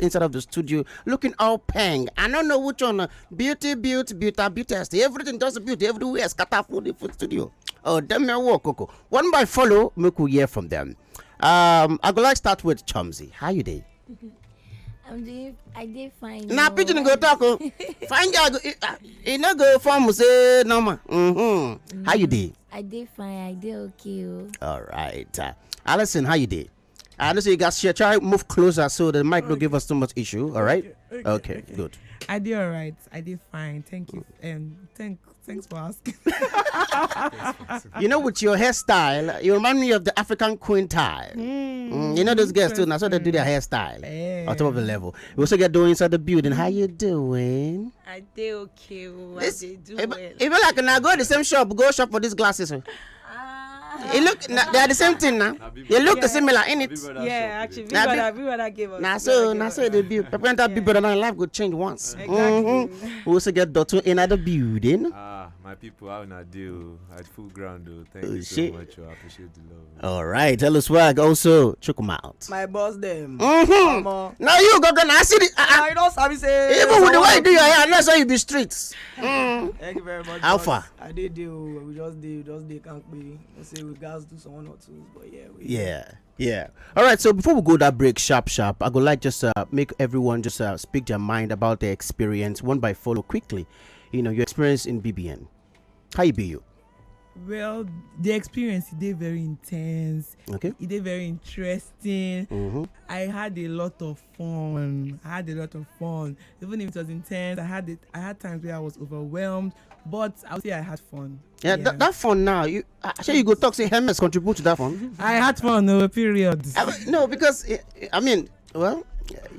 inside of the studio, looking all peng. I don't know which one. Beauty. Everything does beauty everywhere. Scatter food in the studio. Oh, them me work, Coco. One by follow, make we hear from them. I would like start with Chomzy. How you day? I did fine. Now, pigeon go talk. Fine girl, you know go from say no man. How you day? I did fine. I did okay. All right. Allysyn, how you day? I know you guys try move closer so the mic don't give us too much issue. All right. Okay. Good. I did all right. I did fine. Thank you. Thanks for asking. You know, with your hairstyle, you remind me of the African queen tie. You know those girls too. Now, so they do their hairstyle on top of the level. We also get doing inside the building. How you doing? I did okay. I did do well. Even like now, go to the same shop. Go shop for these glasses. It look they are the same thing now. They look similar in it. Yeah, actually, everybody gave us. Now so they be. People that big brother life could change once. Exactly. We also get Dotun in the building. My people, how na do? At full ground, though. Thank you so much. I appreciate the love. All right, tell us swag. Also, check them out. My boss them. Now you go gonna see the. I don't sabi say. Even with the way you do your hair, that's how you be streets. Thank you very much. Alpha. I did do. We just can't be. Let's say we guys do some one or two, but yeah. Yeah. All right. So before we go that break, sharp, I would like just make everyone just speak their mind about their experience one by follow quickly. You know your experience in BBN. How you be you? Well, the experience is very intense. Okay. It is very interesting. I had a lot of fun. Even if it was intense, I had times where I was overwhelmed, but I would say I had fun. Yeah. That fun now. You actually you go talk say Hermes contribute to that fun. I had fun. No period. No, because I mean, well.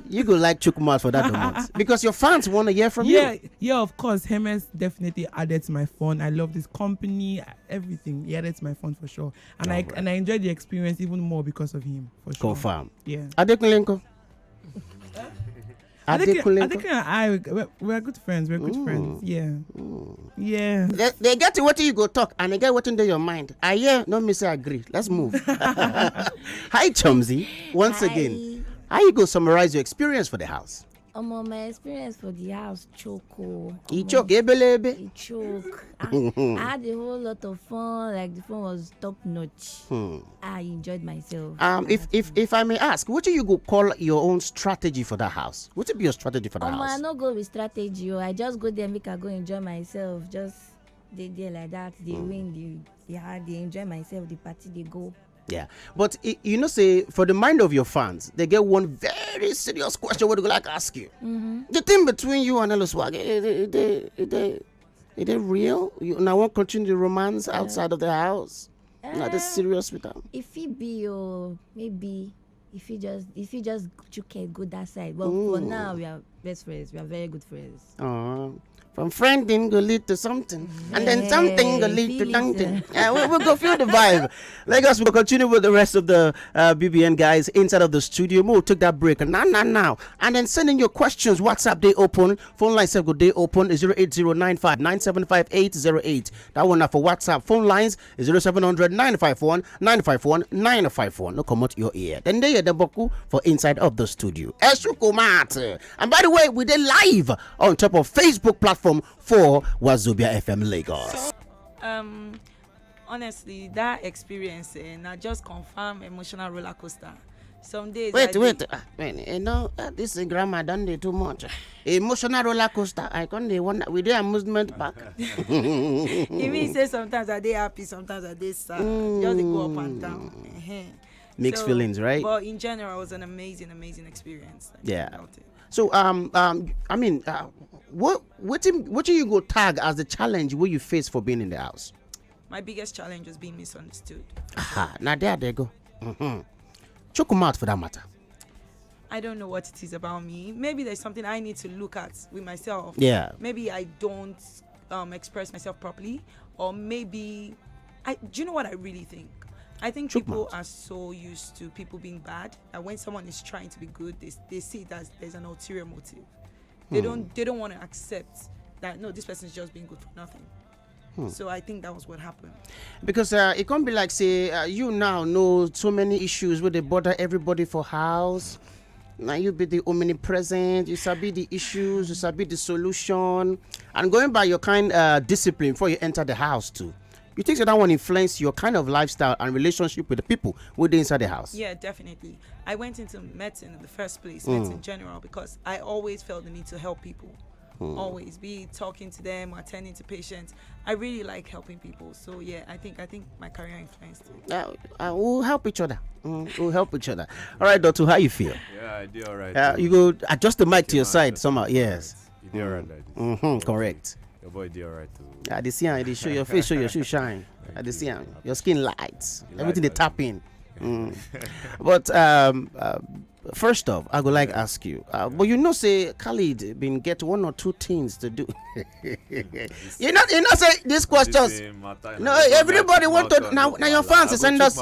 You go like Chukumat for that moment because your fans want to hear from you. Yeah, of course. Hermes definitely added to my fun. I love this company, everything. He added to my fun for sure, and I enjoyed the experience even more because of him. For sure. Confirm. Yeah. Adekunle. Adekunle and I, we're good friends. We're good friends. Yeah. Yeah. They get to what you go talk and they get what in your mind. I hear no miss agree. Let's move. Hi Chomzy. Once again. How you go summarize your experience for the house? My experience for the house choke. He choke, ebelebe. It choke. I had a whole lot of fun. Like the fun was top notch. I enjoyed myself. If I may ask, what do you go call your own strategy for that house? What would be your strategy for the house? I not go with strategy. I just go there make I go enjoy myself. Just they like that. They win. They enjoy myself. The party they go. Yeah, but you know, say for the mind of your fans, they get one very serious question. What do you like ask you? The thing between you and Swag, is it real? You now won't continue the romance outside of the house? Not that serious with them. If it be maybe if you just you can go that side. But for now we are best friends. We are very good friends. From friending go lead to something, and then something go lead to something. We'll go feel the vibe. Lagos will continue with the rest of the BBN guys inside of the studio. We'll take that break now. And then send in your questions. WhatsApp day open. Phone line go day open is 08095975808. That one now for WhatsApp. Phone lines is 0700 951 951 951. No come out your ear. Then they the boku for inside of the studio. And by the way, we did live on top of Facebook platform for Wazobia FM Lagos. Honestly, that experience I just confirm emotional roller coaster. Some days wait, you know this grandma done too much. Emotional roller coaster. I can't wonder with the amusement park. You mean say sometimes I dey happy, sometimes I dey sad. Just go up and down. Mixed feelings, right? But in general, it was an amazing experience. So I mean, what do you go tag as the challenge where you face for being in the house? My biggest challenge was being misunderstood. Now there they go. Choke them out for that matter. I don't know what it is about me. Maybe there's something I need to look at with myself. Yeah. Maybe I don't express myself properly, or maybe do you know what I really think? I think people are so used to people being bad that when someone is trying to be good, they see it as there's an ulterior motive. They don't want to accept that no, this person is just being good for nothing. So I think that was what happened. Because it can't be like say you now know so many issues where they bother everybody for house. Now you be the omnipresent, you sabi the issues, you sabi the solution, and going by your kind discipline before you enter the house too. You think that one influence your kind of lifestyle and relationship with the people within inside the house? Yeah, definitely. I went into medicine in the first place, medicine general, because I always felt the need to help people. Always be talking to them, attending to patients. I really like helping people. So yeah, I think my career influenced it. We'll help each other. We'll help each other. All right, Dotun, how you feel? Yeah, I did all right. You go adjust the mic to your side somehow. Yes. You did all right like this. Correct. Your boy did all right too. I did see they show your face, show your shoe shine. I did see your skin lights. Everything they tap in. But first off, I would like to ask you. But you know, say Khalid been get one or two things to do. you know, say these questions. No, everybody want to now your fans send us.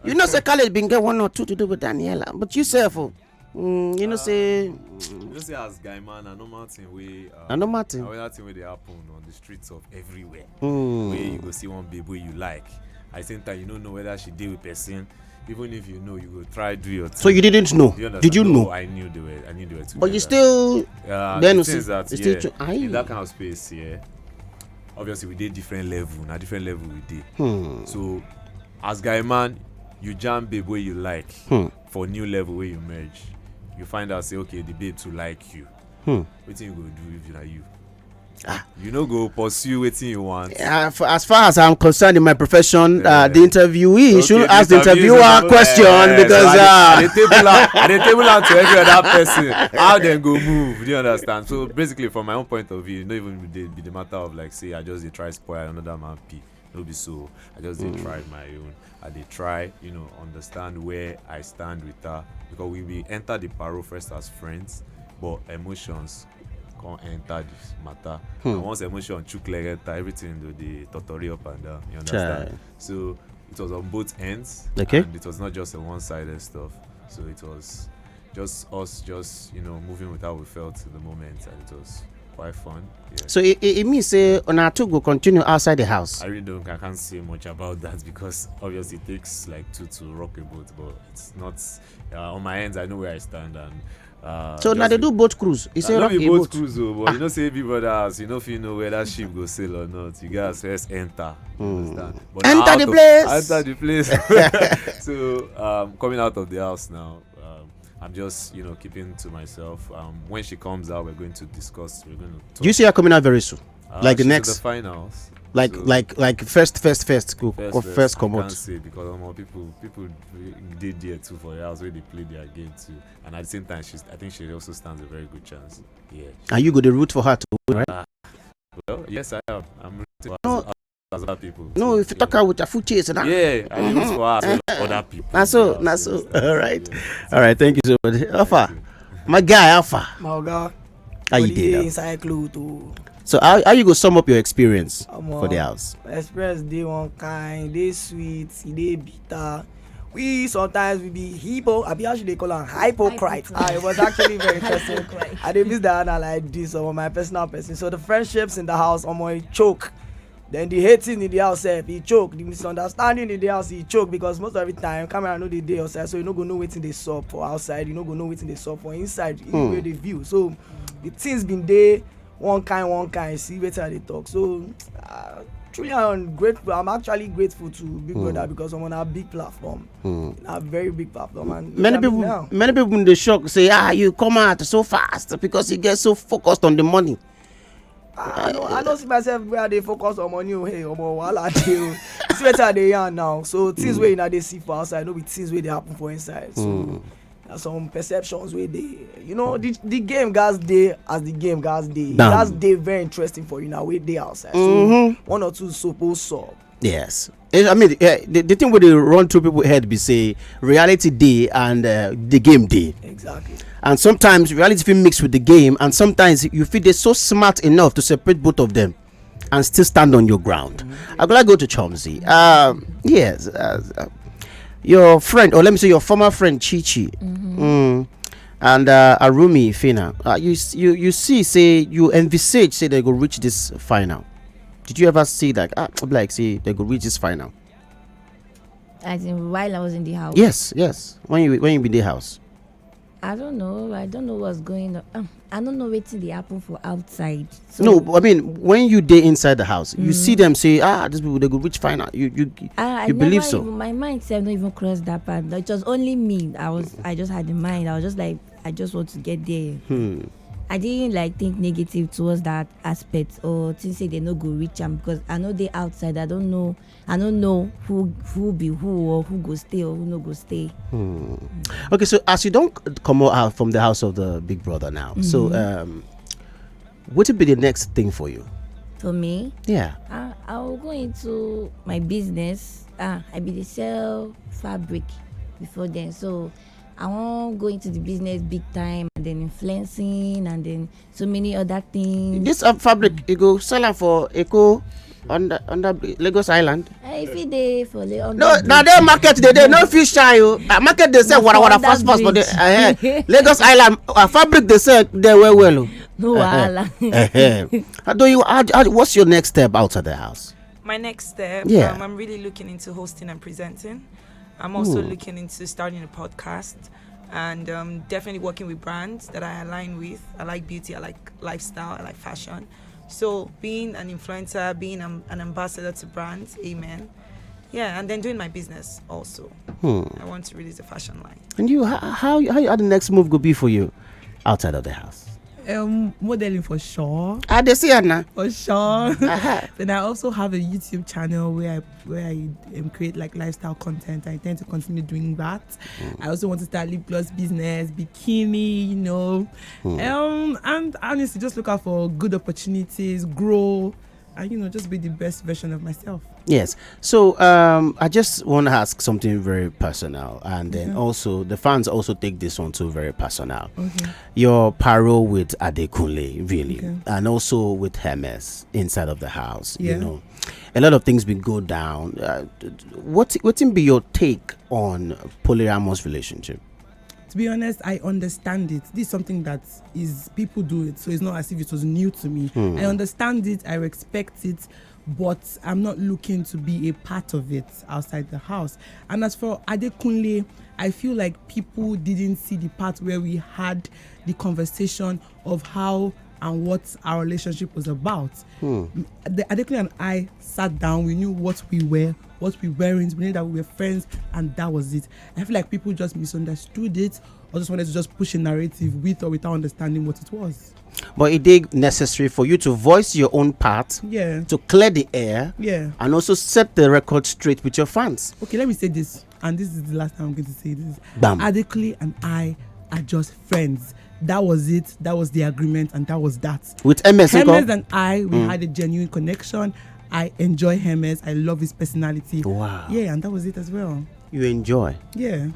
You know, say Khalid been get one or two to do with Daniella, but you say for. You know, say. You know, say as guy man, a normal thing we. normal thing. Another thing where they happen on the streets of everywhere. Where you go see one baby you like. At the same time, you don't know whether she deal with person. Even if you know, you go try do your thing. So you didn't know? Did you know? I knew they were together. But you still. Then the thing is that in that kind of space, obviously we did different level. Now different level we did. So as guy man, you jam babe where you like for new level where you merge. You find out say okay, the babe to like you. What you go do if you are you? You know, go pursue what you want. As far as I'm concerned in my profession, the interviewee should ask the interviewer a question because at the table out to every other person, how they go move. Do you understand? So basically, from my own point of view, not even be the matter of like say I just dey try spoil another man pee. No be so. I just dey try my own. I dey try, understand where I stand with her because we will enter the parole first as friends, but emotions can't enter this matter. And once emotion chook like enter, everything do the totori up and down. You understand? So it was on both ends. Okay. And it was not just a one-sided stuff. So it was just us, moving with how we felt in the moment, and it was quite fun. Yeah. So it means say on our two go continue outside the house. I can't say much about that because obviously it takes like two to rock a boat, but it's not on my ends. I know where I stand and. So now they do boat cruise. It's a rock boat boat cruise, but you know, say everybody else, if you know where that ship go sail or not, you guys first enter. Understand? But enter the place. So coming out of the house now. I'm just, keeping to myself. When she comes out, we're going to discuss. We're going to talk. Do you see her coming out very soon? Like the she's next in the finals. Like So like first come I out. can't say because people did there too for the house where they play their game too, and at the same time, I think she also stands a very good chance. Yeah. And you go to root for her to win, right? Well, yes, I am. I'm rooting No. for other people. No, if you talk her with a foot chase, Yeah, I root for her as well as other people. That's so. All right. All right. Thank you so much. Alpha, my guy, Alpha. My God. How you did? Inside clue to. So how you go sum up your experience for the house? Experience dey one kind, dey sweet, dey bitter. We sometimes we be how should they call am hypocrite. It was actually very interesting. I dey miss Diana like this, some of my personal person. So the friendships in the house, it choke. Then the hating in the house, he choke. The misunderstanding in the house, he choke because most of the time camera no dey outside, so you no go know wetin dey sup for outside. You no go know wetin dey sup for inside. Where they view. So the things been there. One kind, see wetin I dey talk. So truly I'm actually grateful to Big Brother because I'm on a big platform, a very big platform. And many people in the shock say, you come out so fast because you get so focused on the money. I don't see myself where they focus on money. Hey, wahala dey. See wetin I dey yarn now. So things where they see for outside, no be things where they happen for inside. So some perceptions where they, the game guys day as the game guys day. That's day very interesting for you now. Where they outside. So one or two suppose solve. Yes, I mean the thing where they run through people's head be say reality day and the game day. Exactly. And sometimes reality feel mixed with the game, and sometimes you feel they're so smart enough to separate both of them and still stand on your ground. I'm gonna go to Chomzy. Yes. Your friend, or let me say your former friend Chichi, and Arumi Fina, you see, you envisage say they go reach this final. Did you ever see that? Like say they go reach this final? As in while I was in the house. Yes. When you be in the house. I don't know. I don't know what's going on. I don't know wetin dey happen for outside. So, No, I mean when you dey inside the house, you see them say, these people they go reach final. You I believe never so? even, my mind self not even crossed that part. It was only me. I just had the mind. I was just like, I just want to get there. I didn't like think negative towards that aspect or think say they no go reach am, because I know they outside. I don't know who be who, or who go stay or who no go stay. Okay, so as you don't come out from the house of the big brother now, so what would be the next thing for you? For me, Yeah. I will go into my business. I be the sell fabric before then, so I won't go into the business big time, and then influencing, and then so many other things. This fabric you go sell am for Eco under Lagos Island. If it dey for the No, now they market they no fish shy. Market they sell Na for wara fast for under the Lagos Island fabric they sell there well. no wahala. What's your next step outside the house? My next step, Yeah. I'm really looking into hosting and presenting. I'm also looking into starting a podcast, and definitely working with brands that I align with. I like beauty, I like lifestyle, I like fashion. So being an influencer, being an ambassador to brands, amen. Yeah, and then doing my business also. I want to release a fashion line. And you, how the next move go be for you outside of the house? Modeling for sure. They see it now. For sure. Then I also have a YouTube channel where I create like lifestyle content. I intend to continue doing that. I also want to start lip gloss business, bikini, and honestly just look out for good opportunities, grow, and just be the best version of myself. Yes. So I just want to ask something very personal, and then also the fans also take this one too very personal. Okay. Your parole with Adekunle, really, Okay. and also with Hermes inside of the house. Yeah. A lot of things will go down. What will be your take on polyamorous relationship? To be honest, I understand it. This is something that people do it, so it's not as if it was new to me. I understand it, I respect it, but I'm not looking to be a part of it outside the house. And as for Adekunle, I feel like people didn't see the part where we had the conversation of how and what our relationship was about. Adekunle and I sat down, we knew what we were, what we weren't, we knew that we were friends, and that was it. I feel like people just misunderstood it, or just wanted to just push a narrative with or without understanding what it was. But it is necessary for you to voice your own part, Yeah. to clear the air, Yeah. and also set the record straight with your fans. Okay, let me say this, and this is the last time I'm going to say this. Bam. Adekunle and I are just friends. That was it. That was the agreement, and that was that. With Hermes, Hermes and I, we had a genuine connection. I enjoy Hermes. I love his personality. Wow. Yeah, and that was it as well. You enjoy. Yeah.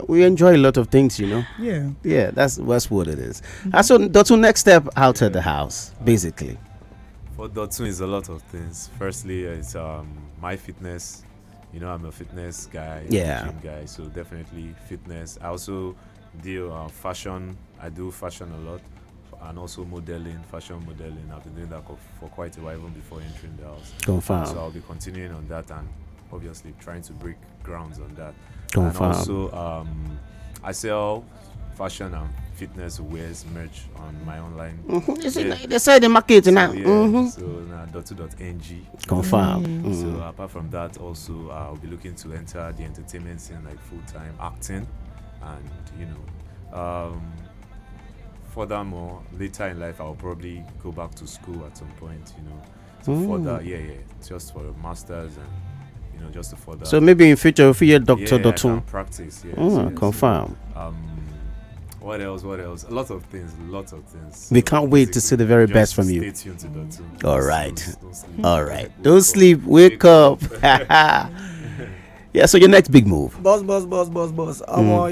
We enjoy a lot of things, Yeah. Yeah, that's what it is. So Dotun, next step outside the house, basically. For Dotun is a lot of things. Firstly, it's my fitness. I'm a fitness guy, Yeah. gym guy, so definitely fitness. I also deal fashion. I do fashion a lot, and also fashion modeling. I've been doing that for quite a while, even before entering the house. Confirm. So I'll be continuing on that, and obviously trying to break grounds on that. Confirm. And also, I sell fashion and fitness wears merch on my online. They say the market now. So now Dotun.ng. Confirm. So apart from that, also I'll be looking to enter the entertainment scene, like full-time acting, and furthermore, later in life I'll probably go back to school at some point, to further, just for a master's, and just to further. So maybe in future if you're Dr. I can Dotun. practice. Yes. Confirm. What else? A lot of things. We can't wait to see the very best from you. Stay tuned to Dotun. All right. Don't sleep. All right. Don't sleep. Wake up. Yeah, so your next big move. Boss. You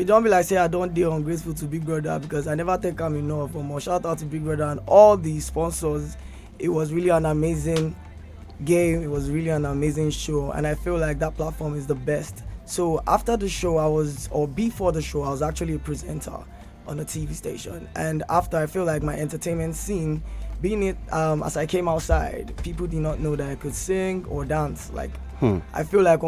don't be like say I don't deal ungrateful to Big Brother, because I never think I'm enough. Shout out to Big Brother and all the sponsors. It was really an amazing game. It was really an amazing show, and I feel like that platform is the best. So after the show, before the show, I was actually a presenter on a TV station, and after, I feel like my entertainment scene, being it as I came outside, people did not know that I could sing or dance. Like I feel like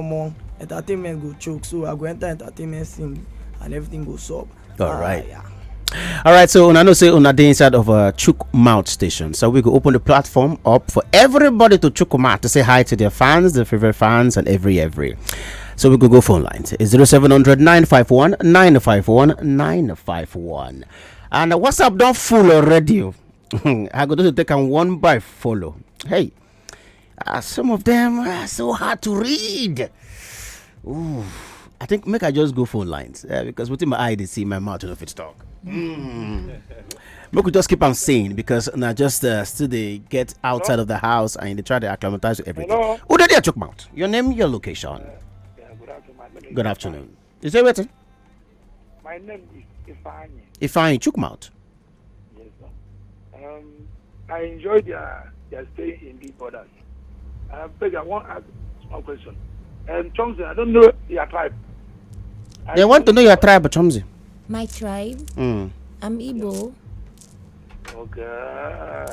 entertainment go choke, so I go enter entertainment scene and everything goes up. All right. Yeah. All right, so I know say on the inside of a Chook Mouth station, so we could open the platform up for everybody to Chook Mouth to say hi to their fans, their favorite fans, and every. So we could go phone lines. It's 0700 951 951 951. And WhatsApp don't full already. I go to take on one by follow. Hey, some of them are so hard to read. Ooh. I think make I just go phone lines because within my eye they see my mouth if it's talk. Make we just keep on saying because now just still they get outside of the house and they try to acclimatize to everything. Hello. Who did you talk about? Your name, your location. Good afternoon. My name Good afternoon. Is it waiting? My name is Ifani. If I chook mouth. Yes, sir. I enjoyed their stay in the borders. I beg, I want to ask a small question. Chomzy, I don't know your tribe. They want to know your tribe, Chomzy. My tribe? I'm Igbo. Okay.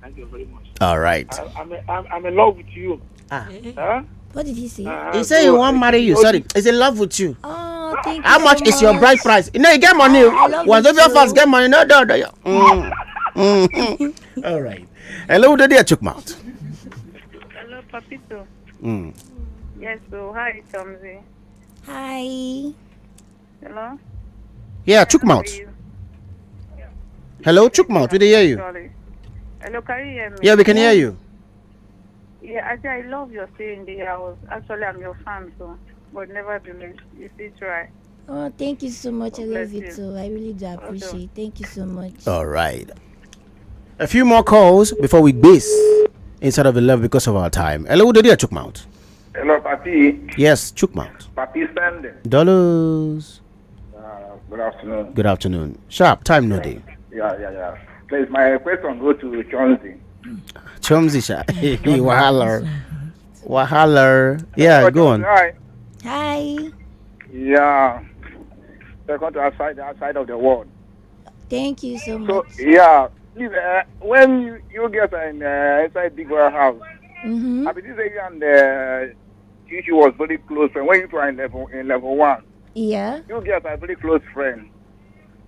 Thank you very much. All right. I'm in love with you. Huh? What did he say? He said he won't marry you. Sorry. He's in love with you. Oh, thank you. How much so is your much. bride price? You know, you get money. love Once you of your too. fans get money, no. All right. Hello, the dear chook mouth. Hello, Papito. Mm. Yes, so hi, Chomzy. Hi. Hello? Yeah, chook mouth. How are you? Hello, chook mouth. We dey hear you. Sorry. Hello, can you hear me? Yeah, we can hear you. Yeah, I say I love your stay in the house. Actually, I'm your fan, so, but nevertheless, you still try. Oh, thank you so much. I God love bless you you. too. I really do appreciate. Thank you so much. All right. A few more calls before we base inside of the love because of our time. Hello, the dear chook mouth. Hello, Papi. Yes, chook mouth. Papi standing. Dollars. Good afternoon. Good afternoon. Sharp time no day. Yeah. Please, my question go to Chomzy. Chomzy sha. Wahaler. Yeah, go on. Hi. Hi. Yeah. Second to outside of the world. Thank you so So, much. yeah. Please, when you get inside big warehouse, Mm-hmm. I mean, this area and Chichi was very close friend. When you were in level 1, Yeah. you guys are very close friends.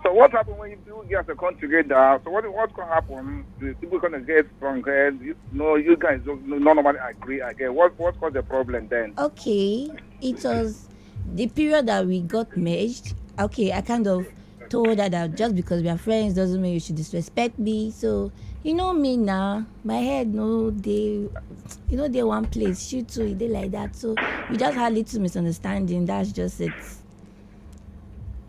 So what happens when you guys come together? So what's going to happen? The people going to get stronger. You guys don't normally agree. I guess. What caused the problem then? Okay. It was the period that we got merged. Okay, I kind of told her that just because we are friends doesn't mean you should disrespect me. So you know me now. My head they one place. She too, they like that. So we just had little misunderstanding. That's just it.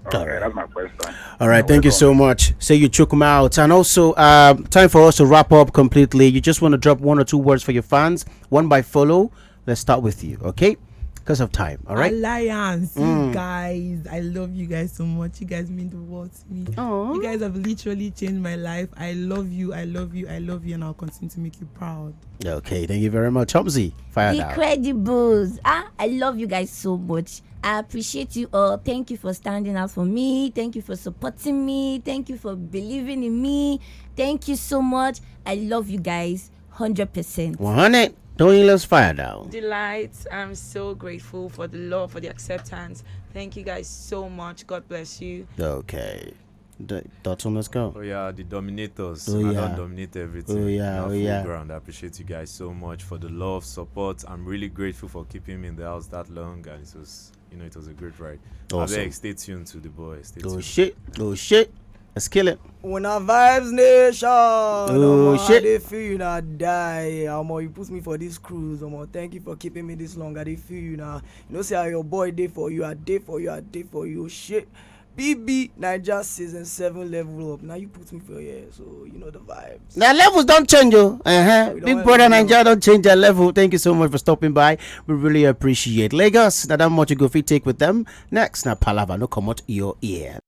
Okay, that's my question. All right, thank you so much. Say you chook them out. And also, time for us to wrap up completely. You just want to drop 1 or 2 words for your fans. One by follow. Let's start with you, okay? Because of time, all right? Alliance, you guys. I love you guys so much. You guys mean the world to me. Aww. You guys have literally changed my life. I love you, and I'll continue to make you proud. Okay, thank you very much. Chomzy, fire The down. Credibles. I love you guys so much. I appreciate you all. Thank you for standing out for me. Thank you for supporting me. Thank you for believing in me. Thank you so much. I love you guys 100%. 100. Don't let's fire down. Delight. I'm so grateful for the love, for the acceptance. Thank you guys so much. God bless you. Okay. Dotun, let's go. Oh yeah, the dominators. Oh, I yeah. don't dominate everything. Oh, yeah, Now oh, full yeah. ground. I appreciate you guys so much for the love, support. I'm really grateful for keeping me in the house that long, and it was a great ride. Awesome. I beg, stay tuned to the boy. Stay Oh tuned. shit. Let's kill it. When I vibes nation, shit. I dey feel you now die. You put me for this cruise. Thank you for keeping me this long. I dey feel you now. You know, say how your boy dey for you. I dey for you. Shit. BB Naija season 7 level up. Now you put me for here, so you know the vibes. Now levels don't change, oh. We Big don't brother want to Nigeria don't change their level. Thank you so much for stopping by. We really appreciate Lagos. Now that much you go fit take with them. Next, now Palava no come out your ear.